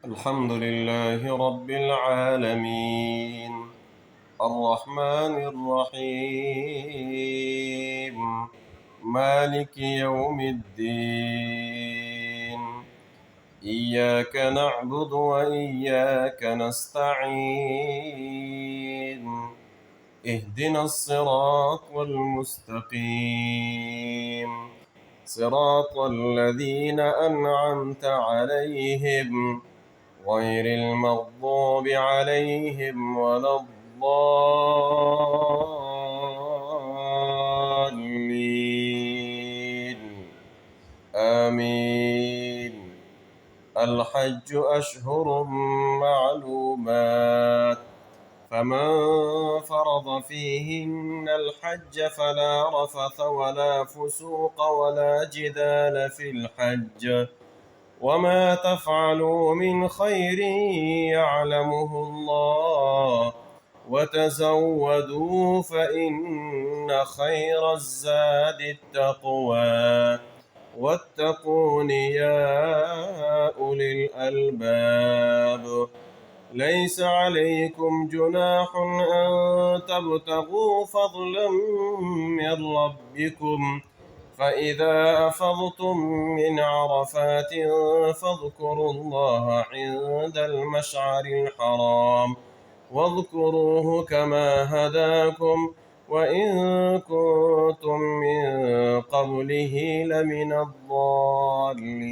الحمد لله رب العالمين الرحمن الرحيم مالك يوم الدين إياك نعبد وإياك نستعين اهدنا الصراط المستقيم صراط الذين أنعمت عليهم غير المغضوب عليهم ولا الضالين آمين. الحج أشهر معلومات، فمن فرض فيهن الحج فلا رفث ولا فسوق ولا جدال في الحج، وما تفعلوا من خير يعلمه الله، وتزودوا فإن خير الزاد التقوى، واتقون يا أولي الألباب. ليس عليكم جناح أن تبتغوا فضلا من ربكم، فإذا أفضتم من عرفات فاذكروا الله عند المشعر الحرام، واذكروه كما هداكم وإن كنتم من قبله لمن الضالين.